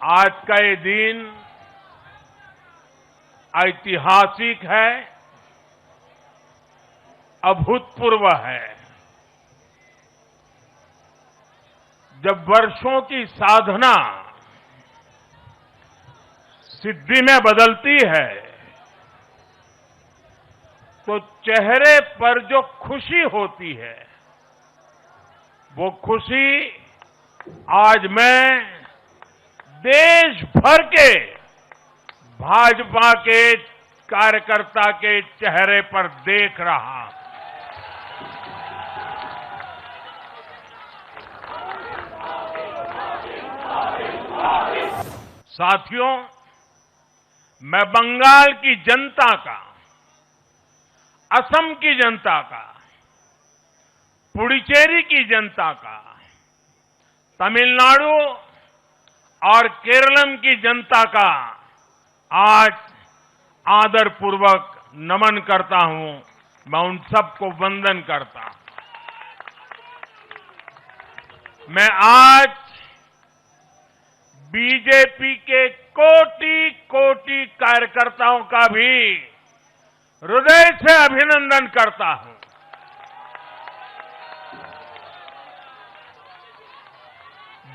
आज का ये दिन ऐतिहासिक है, अभूतपूर्व है। जब वर्षों की साधना सिद्धि में बदलती है तो चेहरे पर जो खुशी होती है वो खुशी आज मैं देश भर के भाजपा के कार्यकर्ता के चेहरे पर देख रहा हूं। साथियों, मैं बंगाल की जनता का, असम की जनता का, पुडुचेरी की जनता का, तमिलनाडु और केरलम की जनता का आज आदरपूर्वक नमन करता हूं। मैं उन सबको वंदन करता हूं। मैं आज बीजेपी के कोटि कोटि कार्यकर्ताओं का भी हृदय से अभिनंदन करता हूं।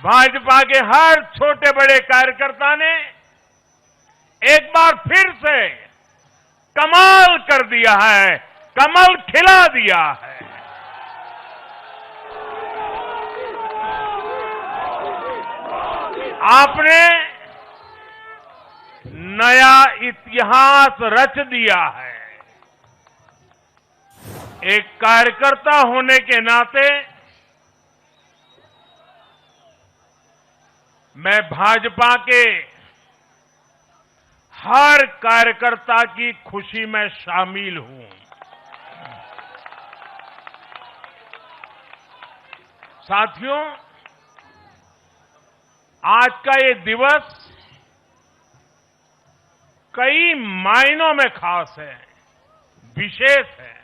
भाजपा के हर छोटे बड़े कार्यकर्ता ने एक बार फिर से कमाल कर दिया है, कमल खिला दिया है। आपने नया इतिहास रच दिया है। एक कार्यकर्ता होने के नाते मैं भाजपा के हर कार्यकर्ता की खुशी में शामिल हूं। साथियों, आज का ये दिवस कई मायनों में खास है, विशेष है।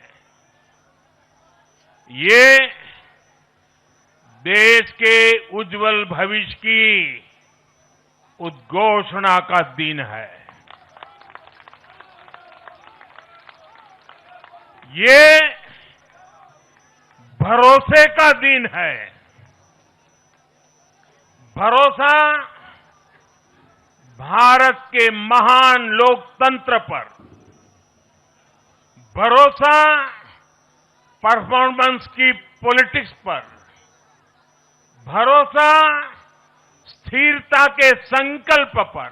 ये देश के उज्जवल भविष्य की उद्घोषणा का दिन है। ये भरोसे का दिन है। भरोसा भारत के महान लोकतंत्र पर, भरोसा परफॉर्मेंस की पॉलिटिक्स पर, भरोसा स्थिरता के संकल्प पर,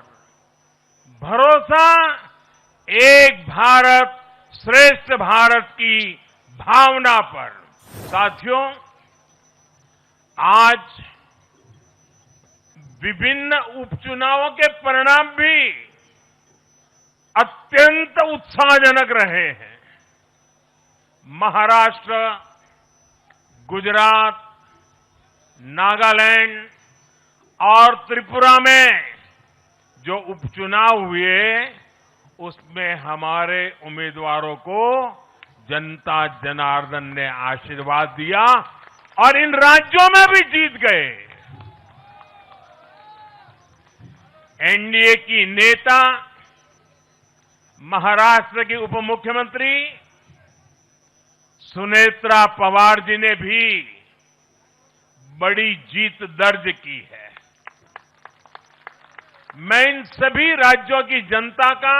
भरोसा एक भारत श्रेष्ठ भारत की भावना पर। साथियों, आज विभिन्न उपचुनावों के परिणाम भी अत्यंत उत्साहजनक रहे हैं। महाराष्ट्र, गुजरात, नागालैंड और त्रिपुरा में जो उपचुनाव हुए उसमें हमारे उम्मीदवारों को जनता जनार्दन ने आशीर्वाद दिया और इन राज्यों में भी जीत गए। एनडीए की नेता, महाराष्ट्र की उप मुख्यमंत्री सुनेत्रा पवार जी ने भी बड़ी जीत दर्ज की है। मैं इन सभी राज्यों की जनता का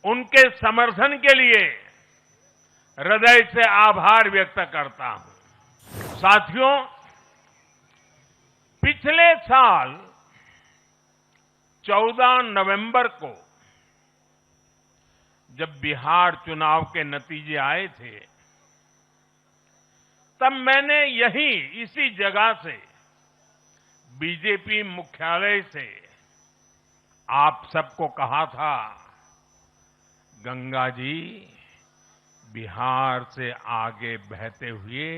उनके समर्थन के लिए हृदय से आभार व्यक्त करता हूं। साथियों, पिछले साल 14 नवंबर को जब बिहार चुनाव के नतीजे आए थे तब मैंने यहीं इसी जगह से बीजेपी मुख्यालय से आप सबको कहा था, गंगा जी बिहार से आगे बहते हुए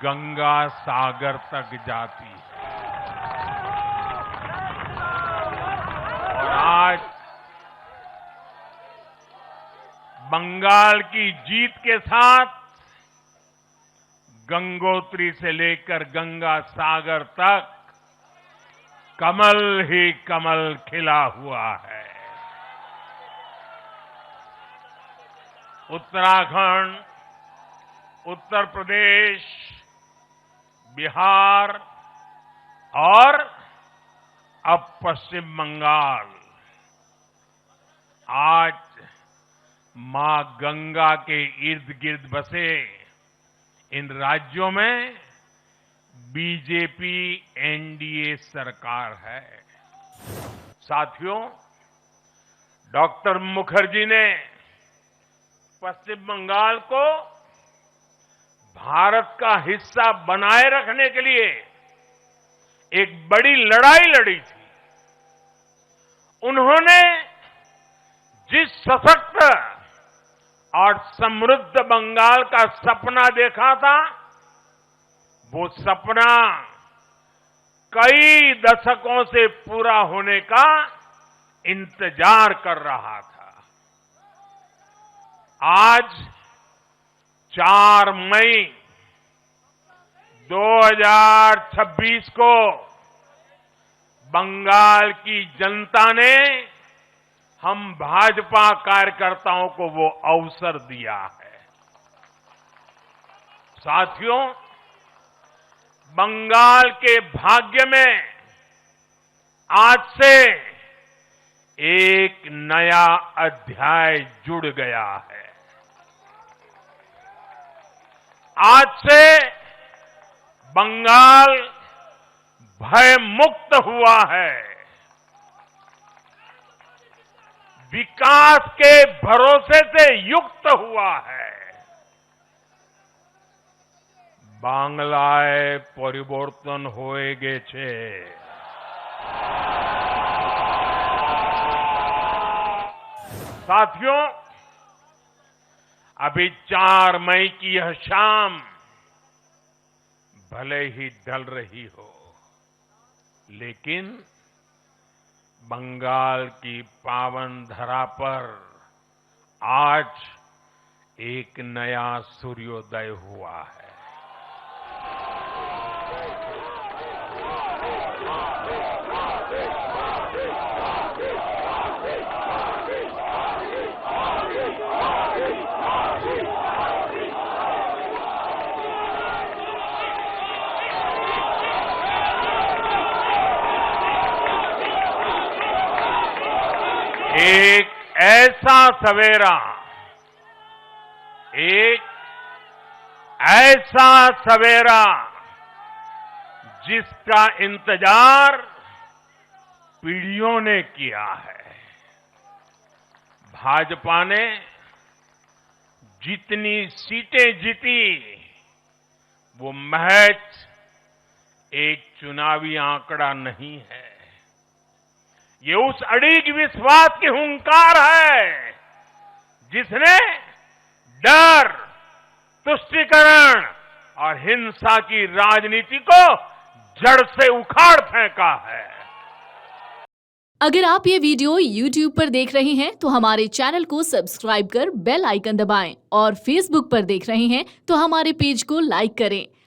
गंगा सागर तक जाती है। और आज बंगाल की जीत के साथ गंगोत्री से लेकर गंगा सागर तक कमल ही कमल खिला हुआ है। उत्तराखंड, उत्तर प्रदेश, बिहार और अब पश्चिम बंगाल आज मां गंगा के इर्द गिर्द बसे इन राज्यों में बीजेपी एनडीए सरकार है। साथियों, डॉक्टर मुखर्जी ने पश्चिम बंगाल को भारत का हिस्सा बनाए रखने के लिए एक बड़ी लड़ाई लड़ी थी। उन्होंने जिस सशक्त और समृद्ध बंगाल का सपना देखा था, वो सपना कई दशकों से पूरा होने का इंतजार कर रहा था। आज 4 मई 2026 को बंगाल की जनता ने हम भाजपा कार्यकर्ताओं को वो अवसर दिया है। साथियों, बंगाल के भाग्य में आज से एक नया अध्याय जुड़ गया है। आज से बंगाल भय मुक्त हुआ है। विकास के भरोसे से युक्त हुआ है। बांग्लाय परिवर्तन होए गेछे। साथियों, अभी 4 मई की यह शाम भले ही ढल रही हो, लेकिन बंगाल की पावन धरा पर आज एक नया सूर्योदय हुआ है। एक ऐसा सवेरा जिसका इंतजार पीढ़ियों ने किया है। भाजपा ने जितनी सीटें जीती, वो महज एक चुनावी आंकड़ा नहीं है। ये उस अड़िग विश्वास की हुंकार है जिसने डर, तुष्टीकरण और हिंसा की राजनीति को जड़ से उखाड़ फेंका है। अगर आप ये वीडियो YouTube पर देख रहे हैं तो हमारे चैनल को सब्सक्राइब कर बेल आइकन दबाएं और Facebook पर देख रहे हैं तो हमारे पेज को लाइक करें।